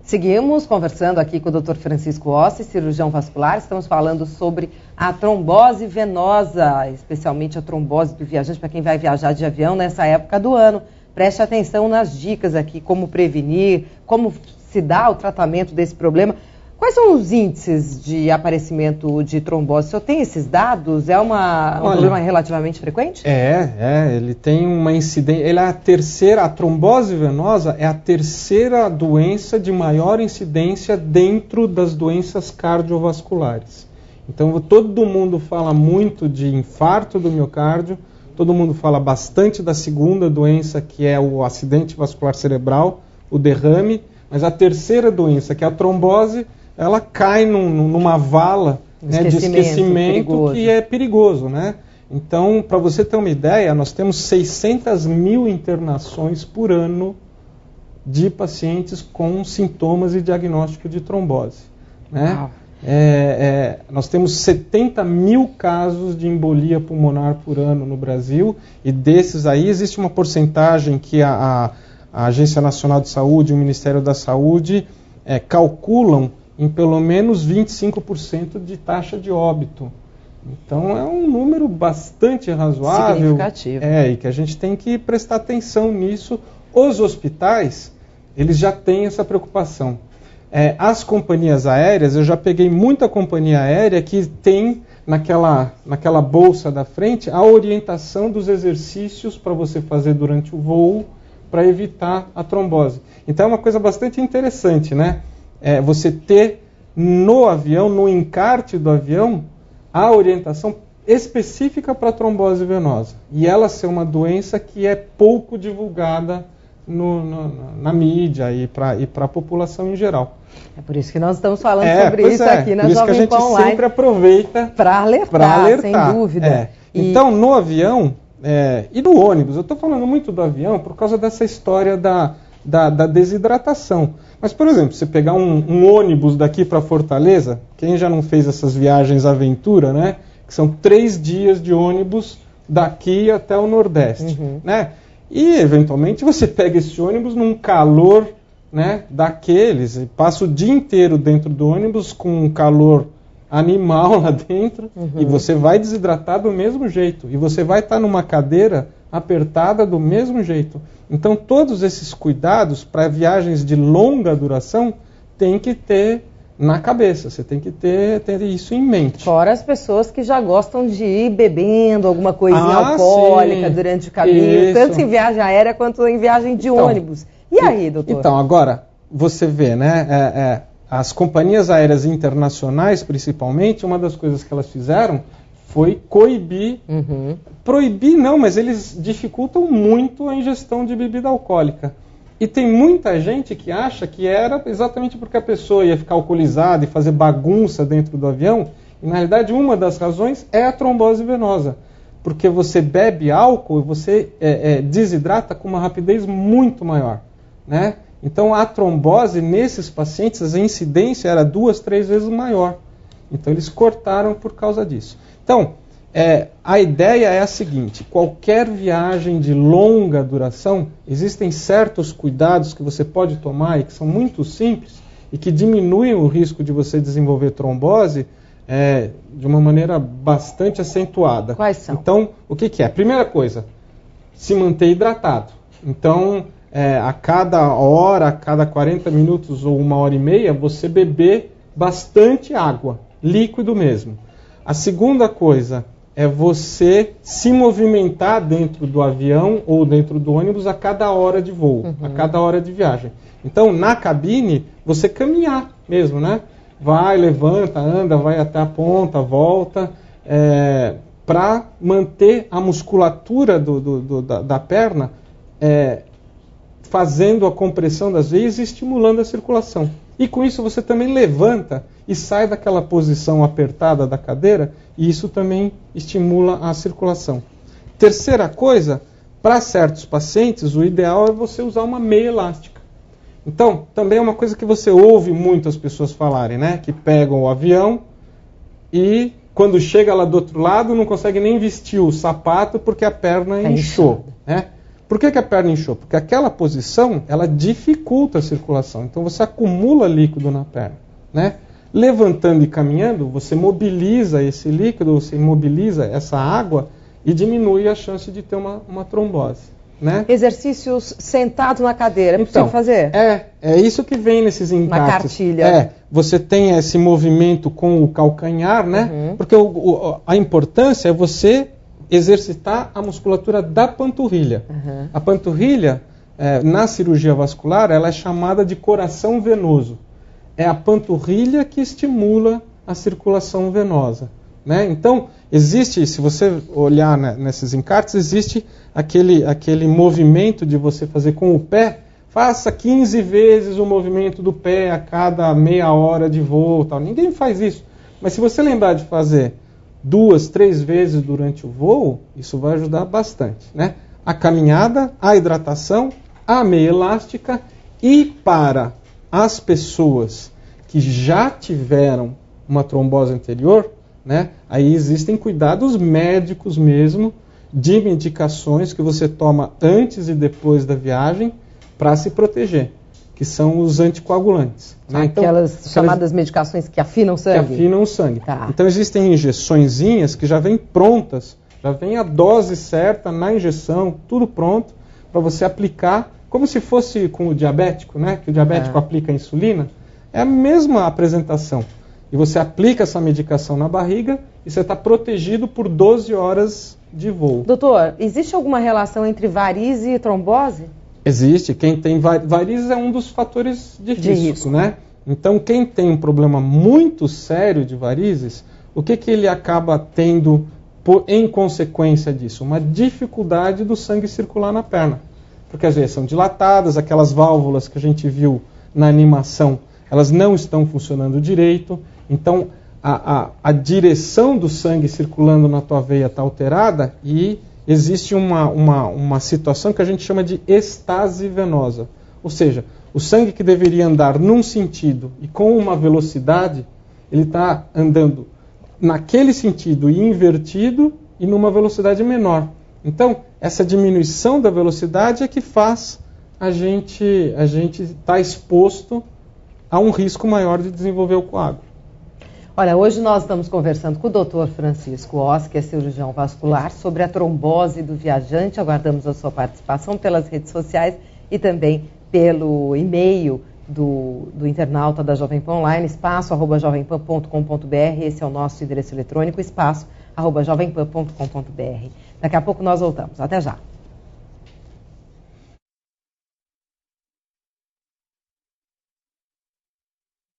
Seguimos conversando aqui com o Dr. Francisco Ossi, cirurgião vascular. Estamos falando sobre a trombose venosa, especialmente a trombose do viajante, para quem vai viajar de avião nessa época do ano. Preste atenção nas dicas aqui, como prevenir, como se dá o tratamento desse problema. Quais são os índices de aparecimento de trombose? O senhor tem esses dados? É um problema relativamente frequente? Ele tem uma incidência. A trombose venosa é a terceira doença de maior incidência dentro das doenças cardiovasculares. Então, todo mundo fala muito de infarto do miocárdio, todo mundo fala bastante da segunda doença, que é o acidente vascular cerebral, o derrame, mas a terceira doença, que é a trombose, ela cai numa vala de esquecimento que é perigoso, né? Então, para você ter uma ideia, nós temos 600 mil internações por ano de pacientes com sintomas e diagnóstico de trombose, né? Nós temos 70 mil casos de embolia pulmonar por ano no Brasil, e desses aí existe uma porcentagem que a Agência Nacional de Saúde e o Ministério da Saúde calculam em pelo menos 25% de taxa de óbito. Então é um número bastante razoável. Significativo. E que a gente tem que prestar atenção nisso. Os hospitais, eles já têm essa preocupação. As companhias aéreas, eu já peguei muita companhia aérea que tem naquela bolsa da frente a orientação dos exercícios para você fazer durante o voo para evitar a trombose. Então é uma coisa bastante interessante, né? Você ter no avião, no encarte do avião, a orientação específica para a trombose venosa. E ela ser uma doença que é pouco divulgada na mídia e para a população em geral. É por isso que nós estamos falando sobre isso aqui na Jovem Pan Online. Por isso que a gente sempre aproveita para alertar, sem dúvida. Então, no avião e no ônibus, eu estou falando muito do avião por causa dessa história da desidratação. Mas, por exemplo, você pegar um ônibus daqui para Fortaleza, quem já não fez essas viagens aventura, né? Que são 3 dias de ônibus daqui até o Nordeste, né? E, eventualmente, você pega esse ônibus num calor, né, daqueles, e passa o dia inteiro dentro do ônibus com um calor animal lá dentro, e você vai desidratar do mesmo jeito, e você vai estar numa cadeira apertada do mesmo jeito. Então, todos esses cuidados para viagens de longa duração tem que ter na cabeça, você tem que ter isso em mente. Fora as pessoas que já gostam de ir bebendo alguma coisinha alcoólica durante o caminho, tanto em viagem aérea quanto em viagem de ônibus. E aí, doutor? Então, agora, você vê, né, as companhias aéreas internacionais, principalmente, uma das coisas que elas fizeram foi coibir, proibir não, mas eles dificultam muito a ingestão de bebida alcoólica. E tem muita gente que acha que era exatamente porque a pessoa ia ficar alcoolizada e fazer bagunça dentro do avião, e na realidade uma das razões é a trombose venosa, porque você bebe álcool e você desidrata com uma rapidez muito maior, né? Então a trombose nesses pacientes, a incidência era 2, 3 vezes maior. Então eles cortaram por causa disso. Então, a ideia é a seguinte: qualquer viagem de longa duração, existem certos cuidados que você pode tomar e que são muito simples e que diminuem o risco de você desenvolver trombose de uma maneira bastante acentuada. Quais são? Então, o que é? Primeira coisa, se manter hidratado. Então, a cada hora, a cada 40 minutos ou 1h30, você beber bastante água, líquido mesmo. A segunda coisa é você se movimentar dentro do avião ou dentro do ônibus a cada hora de voo, a cada hora de viagem. Então, na cabine, você caminhar mesmo, né? Vai, levanta, anda, vai até a ponta, volta, para manter a musculatura da perna fazendo a compressão das veias e estimulando a circulação. E com isso você também levanta e sai daquela posição apertada da cadeira, e isso também estimula a circulação. Terceira coisa, para certos pacientes, o ideal é você usar uma meia elástica. Então, também é uma coisa que você ouve muitas pessoas falarem, né? Que pegam o avião e, quando chega lá do outro lado, não consegue nem vestir o sapato porque a perna inchou, né? Por que a perna inchou? Porque aquela posição, ela dificulta a circulação. Então você acumula líquido na perna, né? Levantando e caminhando, você mobiliza esse líquido, você mobiliza essa água e diminui a chance de ter uma trombose, né? Exercícios sentado na cadeira, é possível fazer? É isso que vem nesses encartes. Na cartilha. Você tem esse movimento com o calcanhar, né? Uhum. Porque a importância é você exercitar a musculatura da panturrilha. Uhum. A panturrilha, na cirurgia vascular, ela é chamada de coração venoso. É a panturrilha que estimula a circulação venosa, né? Então, existe, se você olhar, né, nesses encartes, existe aquele movimento de você fazer com o pé. Faça 15 vezes o movimento do pé a cada meia hora de voo. Tal. Ninguém faz isso. Mas se você lembrar de fazer 2, 3 vezes durante o voo, isso vai ajudar bastante, né? A caminhada, a hidratação, a meia elástica e para as pessoas que já tiveram uma trombose anterior, né, aí existem cuidados médicos mesmo, de medicações que você toma antes e depois da viagem para se proteger, que são os anticoagulantes. Né? Aquelas chamadas medicações que afinam o sangue? Que afinam o sangue. Tá. Então existem injeçõezinhas que já vêm prontas, já vem a dose certa na injeção, tudo pronto, para você aplicar, como se fosse com o diabético, né? Que o diabético aplica a insulina. É a mesma apresentação. E você aplica essa medicação na barriga e você está protegido por 12 horas de voo. Doutor, existe alguma relação entre varize e trombose? Existe. Quem tem varizes é um dos fatores de risco, né? Então, quem tem um problema muito sério de varizes, o que ele acaba tendo em consequência disso? Uma dificuldade do sangue circular na perna. Porque as veias são dilatadas, aquelas válvulas que a gente viu na animação, elas não estão funcionando direito. Então, a direção do sangue circulando na tua veia está alterada e existe uma situação que a gente chama de estase venosa. Ou seja, o sangue que deveria andar num sentido e com uma velocidade, ele está andando naquele sentido e invertido e numa velocidade menor. Então, essa diminuição da velocidade é que faz a gente estar exposto a um risco maior de desenvolver o coágulo. Olha, hoje nós estamos conversando com o Dr. Francisco Oss, que é cirurgião vascular, sobre a trombose do viajante. Aguardamos a sua participação pelas redes sociais e pelo e-mail do internauta da Jovem Pan Online, espaço@jovempan.com.br. Esse é o nosso endereço eletrônico, espaço@jovempan.com.br. Daqui a pouco nós voltamos. Até já.